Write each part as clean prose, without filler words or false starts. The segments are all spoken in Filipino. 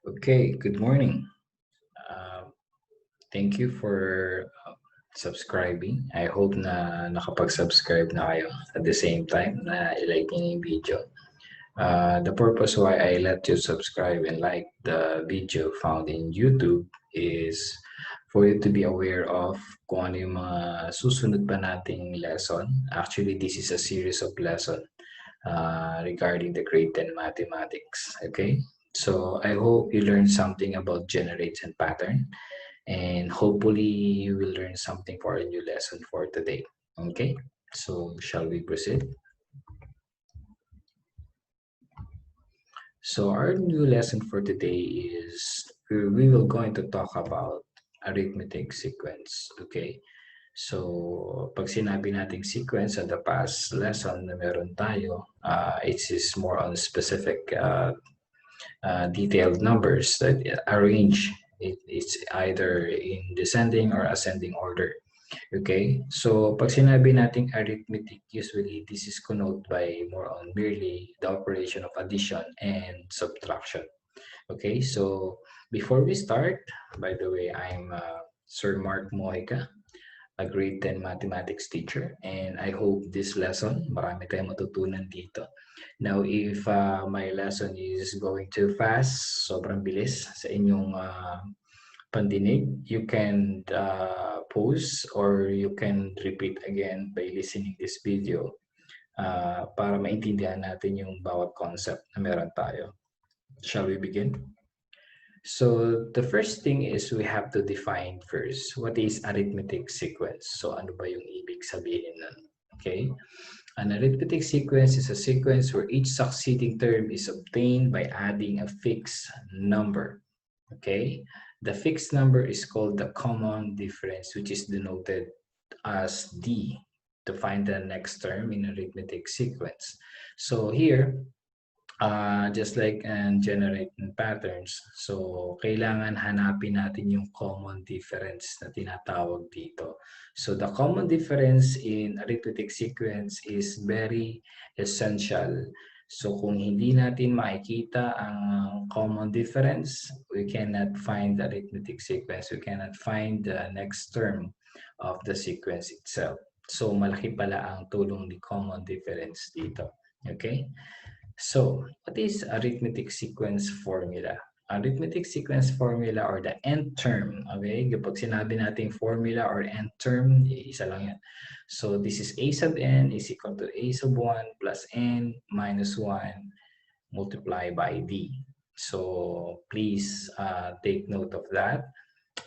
Okay, good morning. Uh, Thank you for subscribing. I hope na nakapag-subscribe na kayo at the same time na i-like niyo yung video. The purpose why I let you subscribe and like the video found in YouTube is for you to be aware of kung ano yung mga susunod pa nating lesson. Actually, this is a series of lesson regarding the grade 10 mathematics. Okay, so I hope you learned something about generates and pattern, and hopefully you will learn something for a new lesson for today. Okay, so shall we proceed? So our new lesson for today is we will going to talk about arithmetic sequence. Okay, so pag sinabi nating sequence sa the past lesson na meron tayo, it is more on specific detailed numbers that arrange. It's either in descending or ascending order. Okay, so pag sinabi nating arithmetic, usually this is connoted by more on merely the operation of addition and subtraction. Okay, so before we start, by the way, I'm Sir Mark Mojica, a grade 10 mathematics teacher, and I hope this lesson, marami tayong matutunan dito. Now, if my lesson is going too fast, sobrang bilis sa inyong pandinig, you can pause or you can repeat again by listening this video para maintindihan natin yung bawat concept na meron tayo. Shall we begin? So the first thing is we have to define first what is arithmetic sequence. So ano ba yung ibig sabihin nun? Okay? An arithmetic sequence is a sequence where each succeeding term is obtained by adding a fixed number. Okay? The fixed number is called the common difference, which is denoted as D to find the next term in arithmetic sequence. So here, just like generating patterns, so kailangan hanapin natin yung common difference na tinatawag dito. So the common difference in arithmetic sequence is very essential. So kung hindi natin makikita ang common difference, we cannot find the arithmetic sequence. We cannot find the next term of the sequence itself. So malaki pala ang tulong ni common difference dito. Okay? So, what is arithmetic sequence formula? Arithmetic sequence formula or the nth term, okay? Kapag sinabi natin formula or nth term, isa lang yan. So, this is a sub n is equal to a sub 1 plus n minus 1 multiplied by d. So, please take note of that.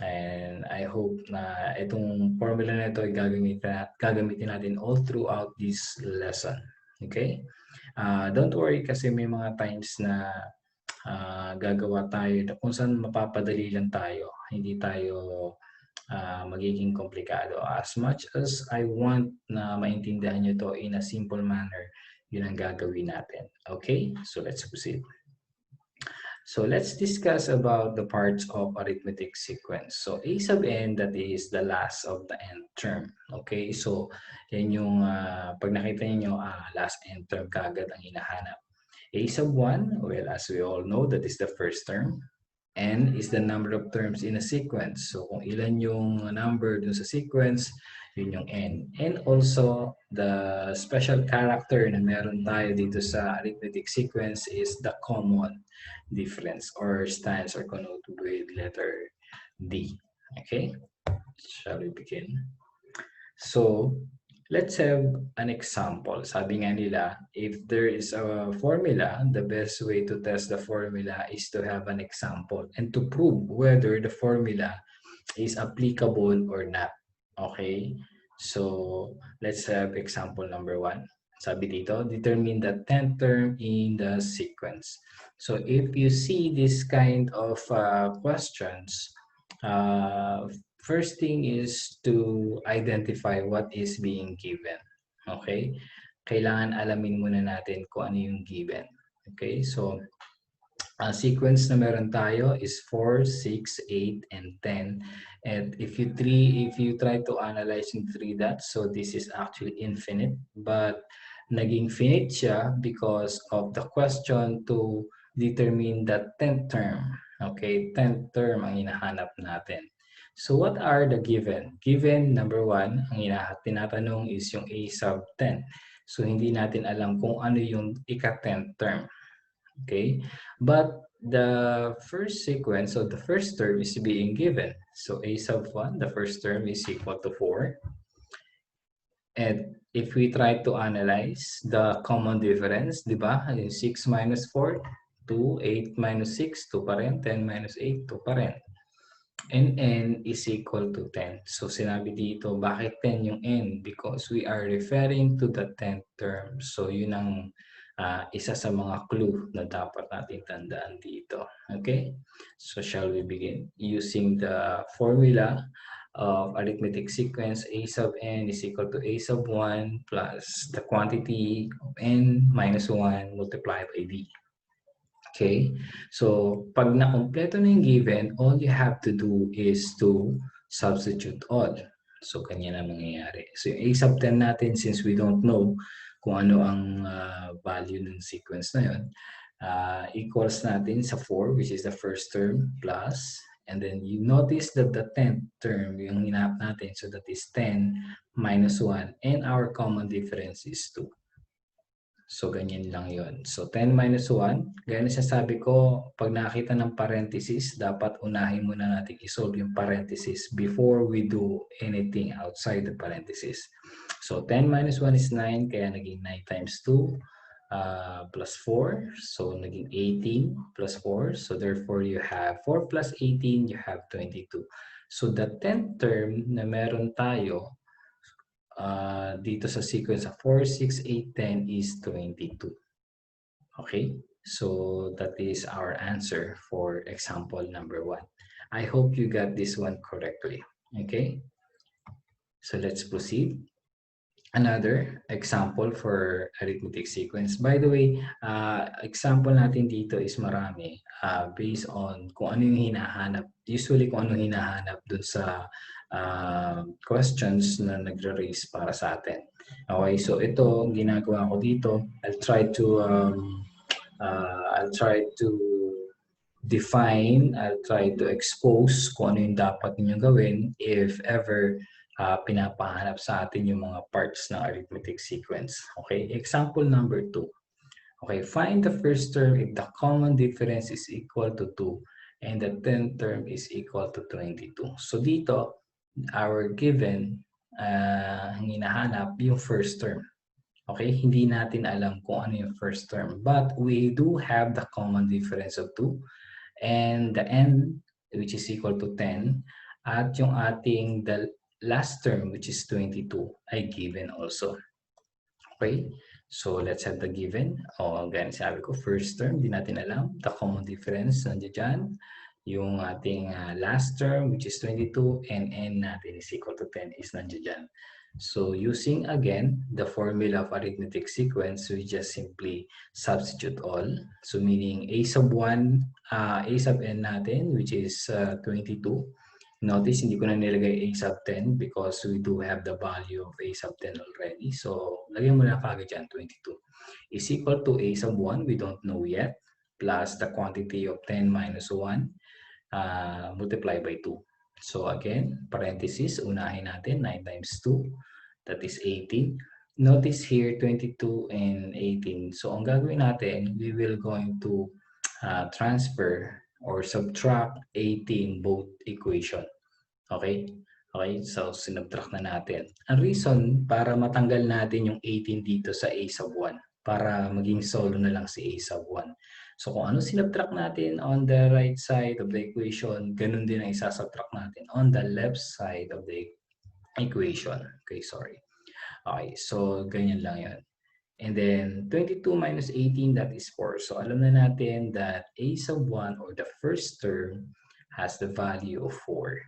And I hope na itong formula na ito ay gagamitin natin all throughout this lesson. Okay? Don't worry kasi may mga times na gagawa tayo kung saan mapapadali lang tayo. Hindi tayo magiging komplikado. As much as I want na maintindihan nyo to in a simple manner, yun ang gagawin natin. Okay? So let's proceed. So let's discuss about the parts of arithmetic sequence. So a sub n, that is the last of the nth term. Okay, so yan yung pag nakita niyo last nth term kagad ang hinahanap. A sub 1, well, as we all know, that is the first term. N is the number of terms in a sequence. So kung ilan yung number dun sa sequence, yun yung n. And also, the special character na meron tayo dito sa arithmetic sequence is the common difference or stands or connoted with letter D. Okay? Shall we begin? So, let's have an example. Sabi nga nila, if there is a formula, the best way to test the formula is to have an example and to prove whether the formula is applicable or not. Okay? So, let's have example number 1. Sabi dito, determine the 10th term in the sequence. So, if you see this kind of questions, first thing is to identify what is being given. Okay? Kailangan alamin muna natin kung ano yung given. Okay? So, sequence na meron tayo is 4, 6, 8, and 10. And if you try to analyze yung 3 dots, so this is actually infinite. But naging finite siya because of the question to determine the 10th term. Okay, 10th term ang hinahanap natin. So what are the given? Given, number 1, ang tinatanong is yung a sub 10. So hindi natin alam kung ano yung ika-10th term. Okay, but the first sequence, so the first term is being given. So a sub 1, the first term is equal to 4. And if we try to analyze the common difference, di ba? 6 minus 4, 2, 8 minus 6, 2 pa rin, 10 minus 8, 2 pa rin. And n is equal to 10. So sinabi dito, bakit 10 yung n? Because we are referring to the 10th term. So yun ang isa sa mga clue na dapat natin tandaan dito. Okay? So shall we begin? Using the formula of arithmetic sequence, a sub n is equal to a sub 1 plus the quantity of n minus 1 multiplied by b. Okay? So, pag nakompleto na yung given, all you have to do is to substitute all. So, ganyan na mangyayari. So, yung a sub 10 natin, since we don't know kung ano ang value ng sequence na yun, equals natin sa 4, which is the first term, plus, and then you notice that the 10th term, yung hinahap natin, so that is 10 minus 1, and our common difference is 2. So, ganyan lang yon. So, 10 minus 1, gaya na sasabi ko, pag nakita ng parenthesis, dapat unahin muna natin isolve yung parenthesis before we do anything outside the parenthesis. So, 10 minus 1 is 9, kaya naging 9 times 2 plus 4. So, naging 18 plus 4. So, therefore, you have 4 plus 18, you have 22. So, the 10th term na meron tayo, dito sa sequence of 4, 6, 8, 10 is 22. Okay, so that is our answer for example number 1. I hope you got this one correctly. Okay, so let's proceed. Another example for arithmetic sequence. By the way, example natin dito is marami based on kung ano yung hinahanap. Usually kung ano hinahanap dun sa questions na nagre-raise para sa atin. Okay, so ito ginagawa ko dito. I'll try to define, I'll try to expose kung ano yung dapat ninyong gawin if ever pinapahanap sa atin yung mga parts ng arithmetic sequence. Okay, example number 2. Okay, find the first term if the common difference is equal to 2 and the 10th term is equal to 22. So dito, our given, hinahanap yung first term. Okay, hindi natin alam kung ano yung first term, but we do have the common difference of 2 and the n, which is equal to 10, at yung ating the last term, which is 22, ay given also. Okay, so let's have the given. Again, sabi ko, first term, di natin alam. The common difference, nandiyan dyan. Yung ating last term, which is 22, and n natin is equal to 10 is nandiyan dyan. So using, again, the formula of arithmetic sequence, we just simply substitute all. So meaning a sub 1, a sub n natin, which is 22. Notice, hindi ko na nilagay a sub 10 because we do have the value of a sub 10 already. So, lagyan mo na kagad dyan, 22. Is equal to a sub 1, we don't know yet, plus the quantity of 10 minus 1, multiply by 2. So, again, parenthesis, unahin natin, 9 times 2, that is 18. Notice here, 22 and 18. So, ang gagawin natin, we will going to transfer or subtract 18 both equation. Okay? Okay, so sinubtract na natin. Ang reason para matanggal natin yung 18 dito sa a sub 1 para maging solo na lang si a sub 1. So kung ano sinubtract natin on the right side of the equation, ganun din ang isasubtract natin on the left side of the equation. Okay, sorry. Okay, so ganyan lang yan. And then 22 minus 18, that is 4. So alam na natin that a sub 1 or the first term has the value of 4.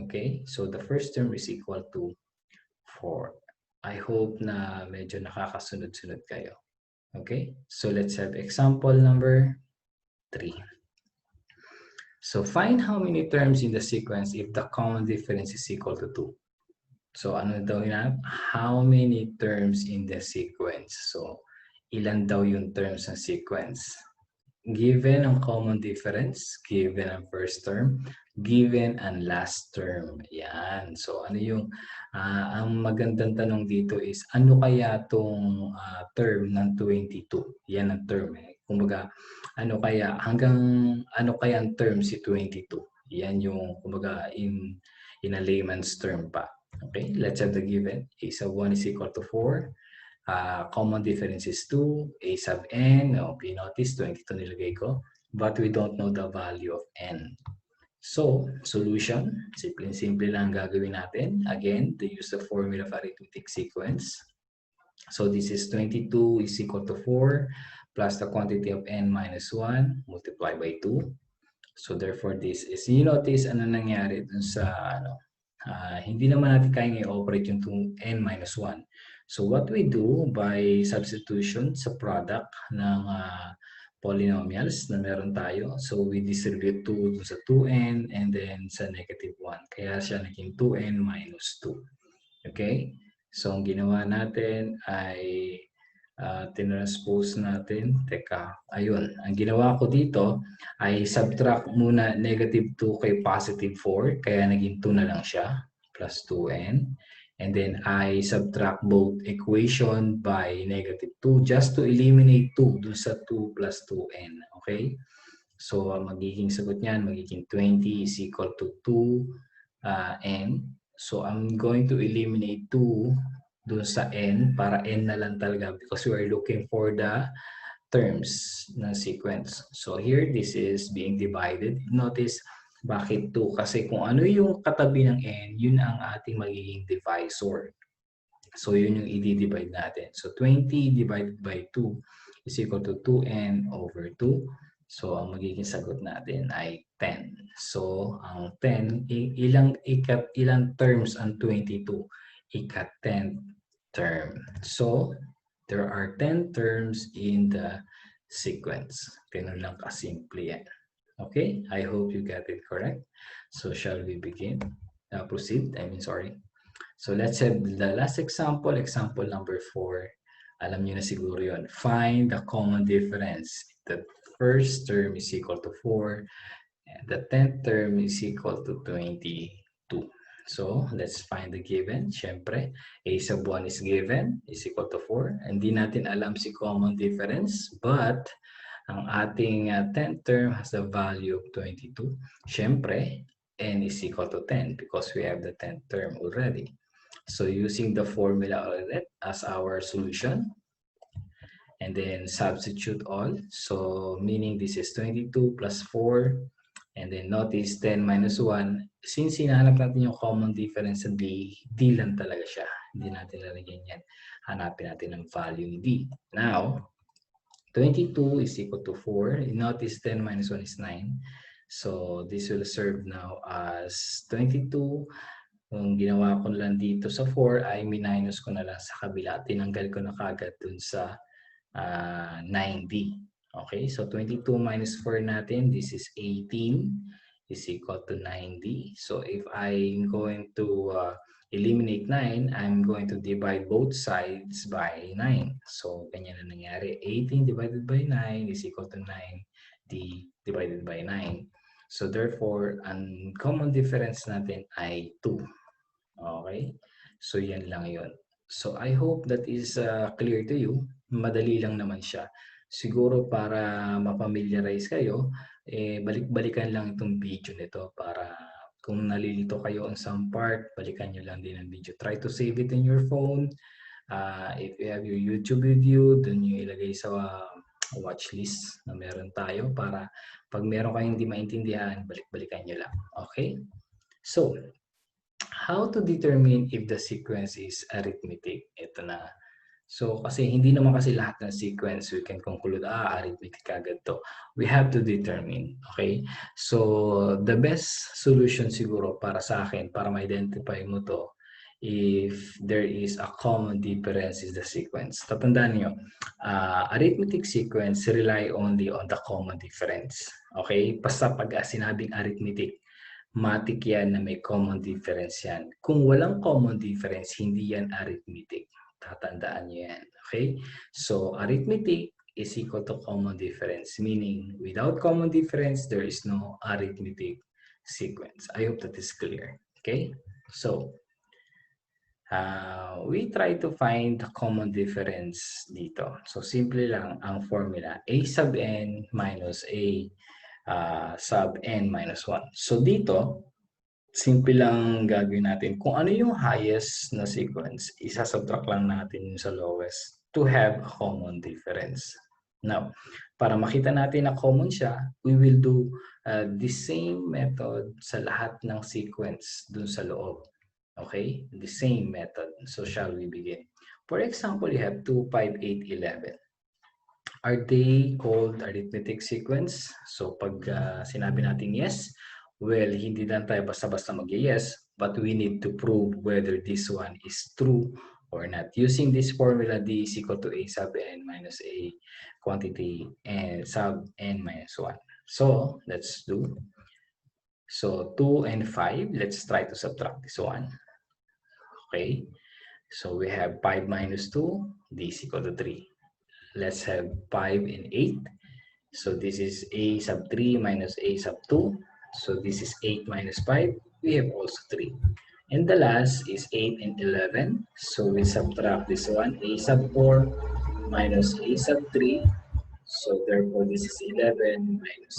Okay, so the first term is equal to 4. I hope na medyo nakakasunod-sunod kayo. Okay, so let's have example number 3. So find how many terms in the sequence if the common difference is equal to 2. So ano daw yun? How many terms in the sequence? So ilan daw yung terms ng sequence? given ang common difference, given ang first term, given ang last term. Yan. So ano yung ang magandang tanong dito is ano kaya tong term ng 22? Yan ang term eh. Kumbaga ano kaya hanggang ano kaya ang term si 22? Yan yung kumbaga in a layman's term pa. Okay, let's have the given. A sub 1 is equal to 4. Common difference is 2, a sub n, okay, notice 22 nilagay ko, but we don't know the value of n. So, solution, simple lang gagawin natin. Again, to use the formula of arithmetic sequence. So, this is 22 is equal to 4 plus the quantity of n minus 1 multiplied by 2. So, therefore, this is, you notice ano nangyari dun sa, hindi naman natin kayang i-operate yung n minus 1. So what we do by substitution sa product ng polynomials na meron tayo, so we distribute 2 sa 2n and then sa negative 1. Kaya siya naging 2n minus 2. Okay? So ang ginawa natin ay tinranspose natin. Teka, ayun. Ang ginawa ko dito ay subtract muna negative 2 kay positive 4. Kaya naging 2 na lang siya. Plus 2n. And then I subtract both equation by negative 2 just to eliminate 2 dun sa 2 plus 2n. Okay? So, magiging sagot niyan, magiging 20 is equal to 2n. So, I'm going to eliminate 2 dun sa n para n na lang talaga because we are looking for the terms ng sequence. So, here, this is being divided. Notice, bakit 2? Kasi kung ano yung katabi ng n, yun ang ating magiging divisor. So, yun yung i-divide natin. So, 20 divided by 2 is equal to 2n over 2. So, ang magiging sagot natin ay 10. So, ang 10, ilang terms ang 22? Ika-10th term. So, there are 10 terms in the sequence. Ganun lang kasimple yan. Okay, I hope you get it correct. So shall we begin? Proceed, sorry. So let's have the last example, example number 4. Alam niyo na siguro yun. Find the common difference. The first term is equal to 4. And the 10th term is equal to 22. So let's find the given. Siyempre, a sub 1 is given, is equal to 4. Hindi natin alam si common difference, but ang ating 10th term has the value of 22. Siyempre, n is equal to 10 because we have the 10th term already. So using the formula ulit as our solution, and then substitute all. So meaning this is 22 plus 4, and then notice 10 minus 1. Since hinahanap natin yung common difference sa d, d lang talaga siya. Hindi natin lalagyan yan. Hanapin natin ang value ni d. Now, 22 is equal to 4. Notice 10 minus 1 is 9. So, this will serve now as 22. Kung ginawa ko lang dito sa 4, ay minus ko na lang sa kabila. Tinanggal ko na kagad dun sa 9D. Okay, so 22 minus 4 natin, this is 18, is equal to 9D. So, if I'm going to eliminate 9, I'm going to divide both sides by 9. So, ganyan na nangyari. 18 divided by 9 is equal to 9d divided by 9. So, therefore, ang common difference natin ay 2. Okay? So, yan lang yun. So, I hope that is clear to you. Madali lang naman siya. Siguro para mapamiliarize kayo, balik-balikan lang itong video nito para kung nalilito kayo on some part, balikan nyo lang din ang video. Try to save it in your phone. If you have your YouTube video, dun nyo ilagay sa watch list na meron tayo para pag meron kayong hindi maintindihan, balik-balikan nyo lang. Okay? So, how to determine if the sequence is arithmetic? Ito na. So, kasi hindi naman kasi lahat ng sequence we can conclude, arithmetic agad to. We have to determine, okay? So, the best solution siguro para sa akin, para ma-identify mo to, if there is a common difference is the sequence. Tatandaan nyo, arithmetic sequence rely only on the common difference. Okay? Basta pag sinabing arithmetic, matik yan na may common difference yan. Kung walang common difference, hindi yan arithmetic. Tatandaan nyo yan. Okay? So, arithmetic is equal to common difference, meaning without common difference, there is no arithmetic sequence. I hope that is clear. Okay? So, we try to find the common difference dito. So, simple lang ang formula. A sub n minus A sub n minus 1. So, dito, simple lang gagawin natin. Kung ano yung highest na sequence, isasubtract lang natin yung sa lowest to have a common difference. Now, para makita natin na common siya, we will do the same method sa lahat ng sequence dun sa loob. Okay? The same method. So, shall we begin? For example, you have 2, 5, 8, 11. Are they called arithmetic sequence? So, pag sinabi natin yes, well, hindi lang tayo basta-basta mag-yes, but we need to prove whether this one is true or not. Using this formula, D is equal to A sub n minus A quantity and sub n minus 1. So, let's do. So, 2 and 5, let's try to subtract this one. Okay. So, we have 5 minus 2, D is equal to 3. Let's have 5 and 8. So this is A sub 3 minus A sub 2. So this is 8 minus 5. We have also 3. And the last is 8 and 11. So we subtract this one, A sub 4 minus A sub 3. So therefore this is 11 minus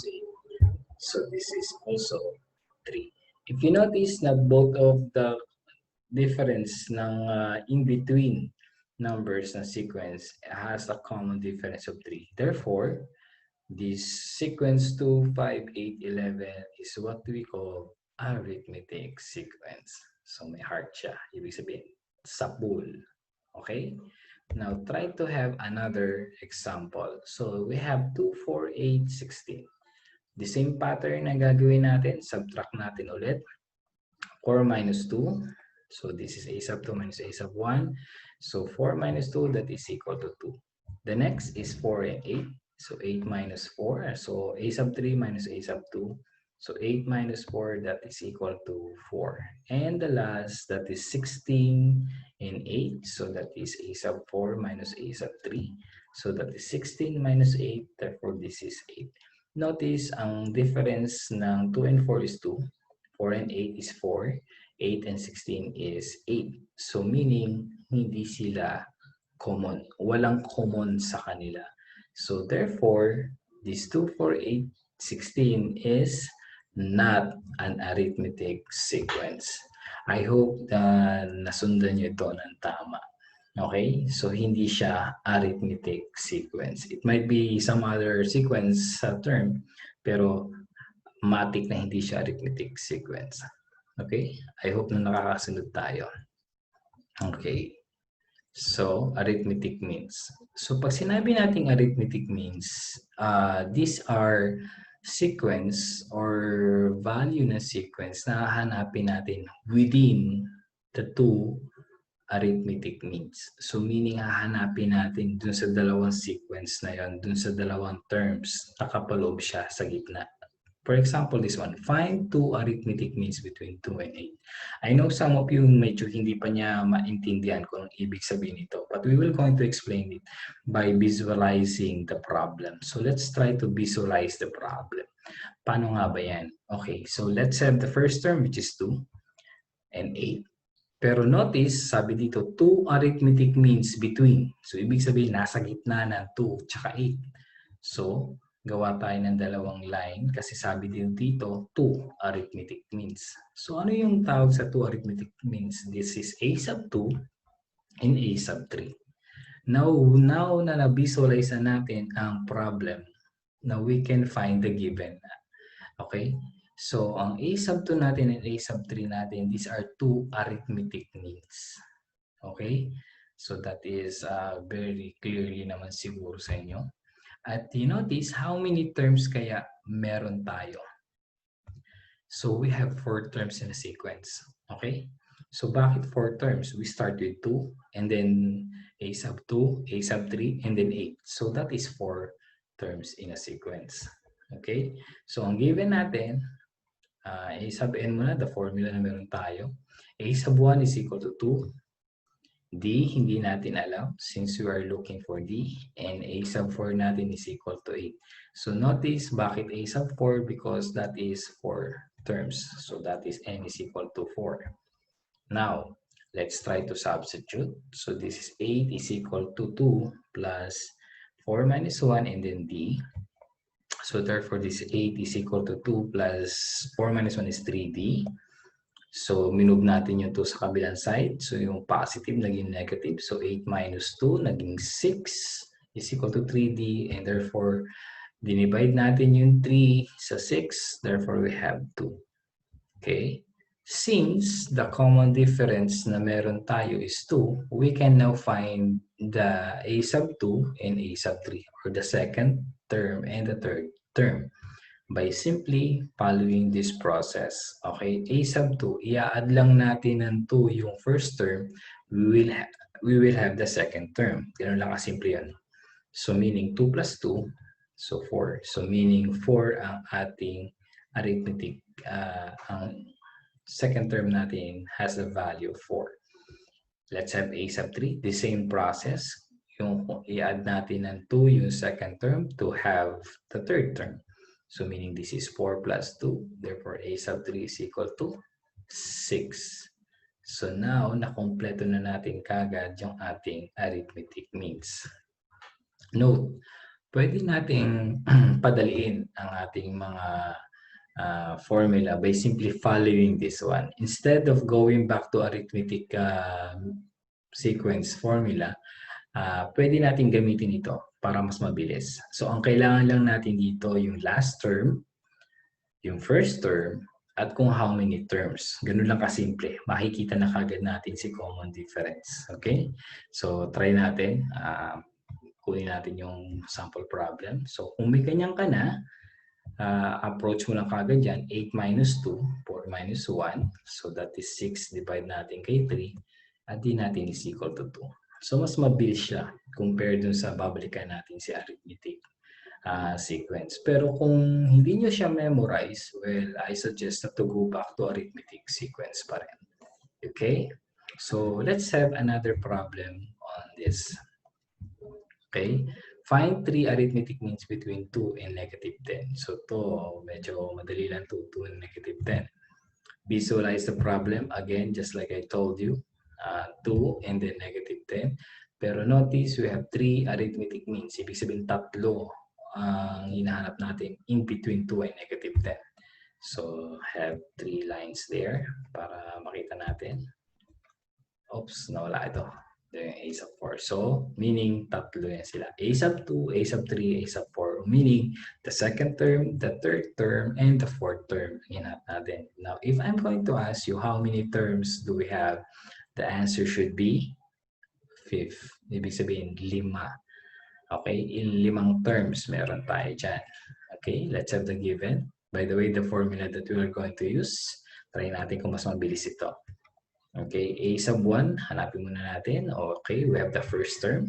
8. So this is also 3. If you notice na both of the difference ng in-between numbers na sequence has a common difference of 3. Therefore, this sequence 2, 5, 8, 11 is what we call arithmetic sequence. So may heart siya. Ibig sabihin, sapul. Okay? Now, try to have another example. So we have 2, 4, 8, 16. The same pattern na gagawin natin. Subtract natin ulit. 4 minus 2. So this is A sub 2 minus A sub 1. So 4 minus 2, that is equal to 2. The next is 4 and 8. So 8 minus 4. So A sub 3 minus A sub 2. So 8 minus 4, that is equal to 4. And the last, that is 16 and 8. So that is A sub 4 minus A sub 3. So that is 16 minus 8. Therefore, this is 8. Notice, ang difference ng 2 and 4 is 2. 4 and 8 is 4. 8 and 16 is 8. So meaning, hindi sila common. Walang common sa kanila. So therefore, this 2, 4, 8, 16 is not an arithmetic sequence. I hope na nasundan nyo ito ng tama. Okay? So hindi siya arithmetic sequence. It might be some other sequence term, pero matik na hindi siya arithmetic sequence. Okay? I hope na nakakasunod tayo. Okay. So, arithmetic means. So, pag sinabi nating arithmetic means, these are sequence or value na sequence na hahanapin natin within the two arithmetic means. So, meaning hahanapin natin dun sa dalawang sequence na yon, dun sa dalawang terms, nakapaloob siya sa gitna. For example, this one, find two arithmetic means between 2 and 8. I know some of you medyo hindi pa niya maintindihan kung anong ibig sabihin nito, but we will going to explain it by visualizing the problem. So let's try to visualize the problem. Paano nga ba yan? Okay, so let's have the first term, which is 2 and 8. Pero notice, sabi dito, 2 arithmetic means between. So ibig sabihin, nasa gitna ng 2 tsaka 8. So, gawa tayo ng dalawang line kasi sabi din dito 2 arithmetic means. So ano yung tawag sa 2 arithmetic means? This is A sub 2 and A sub 3. Now na na-visualize na natin ang problem, now we can find the given. Okay? So ang A sub 2 natin and A sub 3 natin, these are 2 arithmetic means. Okay? So that is very clearly naman siguro sa inyo. At you notice how many terms kaya meron tayo. So we have 4 terms in a sequence. Okay? So bakit 4 terms? We start with 2 and then A sub 2, A sub 3, and then 8. So that is 4 terms in a sequence. Okay? So ang given natin, A sub n muna, the formula na meron tayo. A sub 1 is equal to 2. D, hindi natin alam since we are looking for D, and A sub 4 natin is equal to 8. So notice bakit A sub 4? Because that is 4 terms. So that is N is equal to 4. Now, let's try to substitute. So this is 8 is equal to 2 plus 4 minus 1 and then D. So therefore, this 8 is equal to 2 plus 4 minus 1 is 3D. So minove natin yung 2 sa kabilang side. So yung positive naging negative. So 8 minus 2 naging 6 is equal to 3D. And therefore, dinivide natin yung 3 sa 6. Therefore, we have 2. Okay? Since the common difference na meron tayo is 2, we can now find the A sub 2 and A sub 3, or the second term and the third term, by simply following this process. Okay, A sub 2, i-add lang natin ng 2 yung first term, we will have the second term. Ganun lang kasimple yun. So meaning 2 plus 2, so 4. So meaning 4 ang ating arithmetic, ang second term natin has the value of 4. Let's have A sub 3, the same process. Yung i-add natin ng 2 yung second term to have the third term. So meaning this is 4 plus 2. Therefore, A sub 3 is equal to 6. So now, nakompleto na natin kagad yung ating arithmetic means. Note, pwede nating padaliin ang ating mga formula by simply following this one. Instead of going back to arithmetic sequence formula, pwede natin gamitin ito para mas mabilis. So, ang kailangan lang natin dito yung last term, yung first term, at kung how many terms. Ganun lang kasimple. Makikita na kagad natin si common difference. Okay? So, try natin. Kunin natin yung sample problem. So, kung may kanyang ka na, approach mo lang kagad yan, 8 minus 2, 4 minus 1. So that is 6, divide natin kay 3, at di natin is equal to 2. So mas mabilis siya compared dun sa babalikan natin si arithmetic sequence. Pero kung hindi nyo siya memorize, well, I suggest to go back to arithmetic sequence pa rin. Okay? So let's have another problem on this. Okay? Find 3 arithmetic means between 2 and negative 10. So to medyo madali lang 2 and negative 10. Visualize the problem again, just like I told you. 2 and then negative 10. Pero notice we have 3 arithmetic means. Ibig sabihin tatlo ang hinahanap natin in between 2 and negative 10. So have 3 lines there para makita natin. Oops, nawala ito. A sub 4. So, meaning tatlo yan sila. A sub 2, A sub 3, A sub 4. Meaning, the second term, the third term, and the fourth term. Hinat natin. Now, if I'm going to ask you how many terms do we have, the answer should be 5. Ibig sabihin, 5. Okay? In 5 terms, meron tayo dyan. Okay? Let's have the given. By the way, the formula that we are going to use, try natin kung mas mabilis ito. Okay, A sub 1, hanapin muna natin. Okay, we have the first term.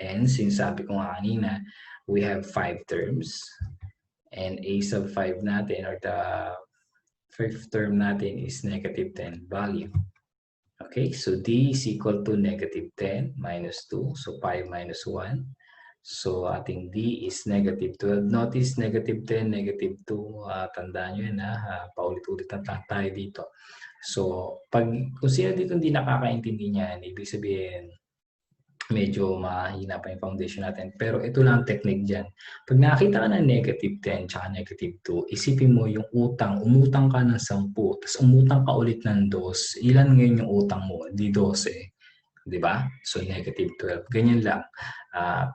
And since sabi ko nga kanina, we have 5 terms. And A sub 5 natin, or the fifth term natin, is negative 10 value. Okay, so D is equal to negative 10 minus 2. So 5 minus 1. So ating D is negative 12. Notice negative 10, negative 2. Tandaan nyo yan, paulit-ulit na tayo dito. So, kung sino dito hindi nakakaintindi niyan, ibig sabihin, medyo mahina pa yung foundation natin. Pero ito lang ang technique dyan. Pag nakita ka ng negative 10 tsaka negative 2, isipin mo yung utang. Umutang ka ng 10, tapos umutang ka ulit ng 2. Ilan ngayon yung utang mo? Di 12. Diba? So, negative 12. Ganyan lang.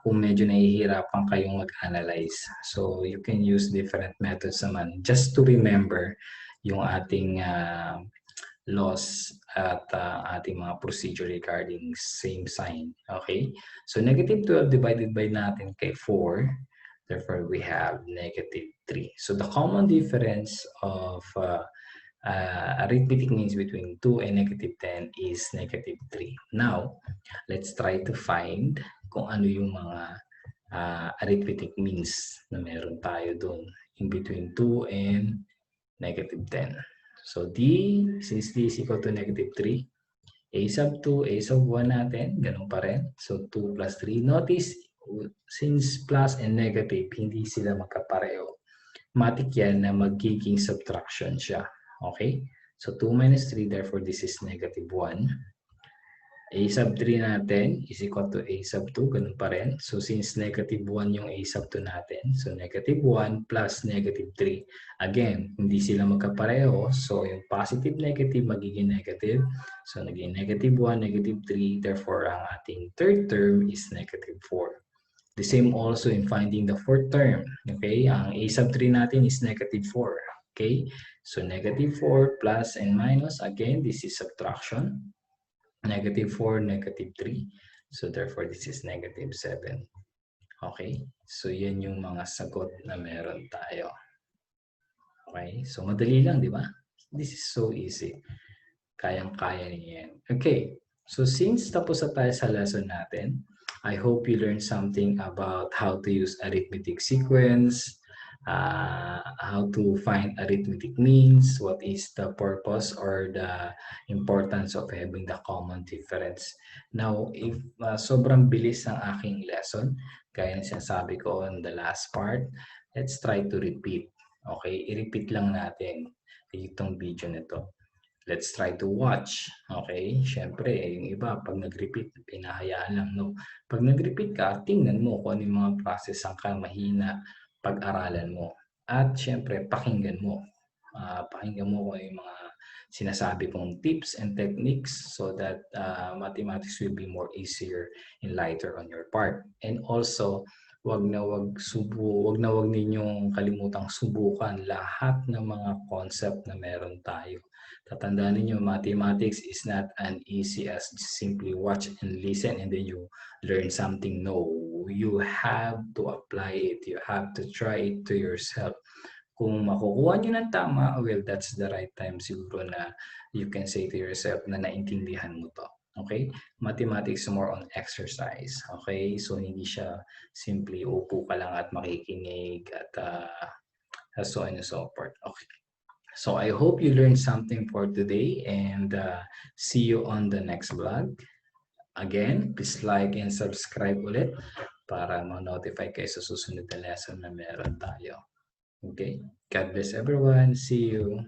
Kung medyo nahihirapan kayong mag-analyze. So, you can use different methods naman just to remember yung ating laws at ating mga procedure regarding same sign. Okay? So, negative 12 divided by natin kay 4. Therefore, we have negative 3. So, the common difference of arithmetic means between 2 and negative 10 is negative 3. Now, let's try to find kung ano yung mga arithmetic means na meron tayo doon in between 2 and negative 10. So D, since D is equal to negative 3, A sub 2, A sub 1 natin, ganun pa rin. So 2 plus 3. Notice, since plus and negative, hindi sila magkapareho. Matik yan na magiging subtraction siya. Okay? So 2 minus 3, therefore this is negative 1. A sub 3 natin is equal to A sub 2, ganun pa rin. So since negative 1 yung A sub 2 natin, so negative 1 plus negative 3. Again, hindi sila magkapareho, so yung positive negative magiging negative. So naging negative 1, negative 3, therefore ang ating third term is negative 4. The same also in finding the fourth term. Okay, ang A sub 3 natin is negative 4. Okay, so negative 4 plus and minus, again, this is subtraction. Negative 4, negative 3. So therefore, this is negative 7. Okay? So yan yung mga sagot na meron tayo. Okay? So madali lang, di ba? This is so easy. Kayang-kaya niyo yan. Okay. So since tapos na tayo sa lesson natin, I hope you learned something about how to use arithmetic sequence, how to find arithmetic means, what is the purpose or the importance of having the common difference. Now, if sobrang bilis ng aking lesson, gaya ng sinasabi ko on the last part, let's try to repeat. Okay, i-repeat lang natin itong video nito. Let's try to watch. Okay? Siyempre, yung iba, pag nag-repeat, pinahayaan lang. No? Pag nag-repeat ka, tingnan mo kung ano yung mga process ang mahina pag-aralan mo. At siyempre, pakinggan mo. Pakinggan mo kung yung mga sinasabi kong tips and techniques so that mathematics will be more easier and lighter on your part. And also, wag na wag ninyong kalimutang subukan lahat ng mga concept na meron tayo. Tatandaan niyo, mathematics is not as easy as simply watch and listen and then you learn something. No, you have to apply it. You have to try it to yourself. Kung makukuha nyo ng tama, well, that's the right time siguro na you can say to yourself na naintindihan mo to. Okay? Mathematics more on exercise. Okay? So, hindi siya simply upo ka lang at makikinig at so on and so forth. Okay. So I hope you learned something for today and see you on the next vlog. Again, please like and subscribe ulit para ma-notify kayo sa susunod na lesson na meron tayo. Okay? God bless everyone. See you.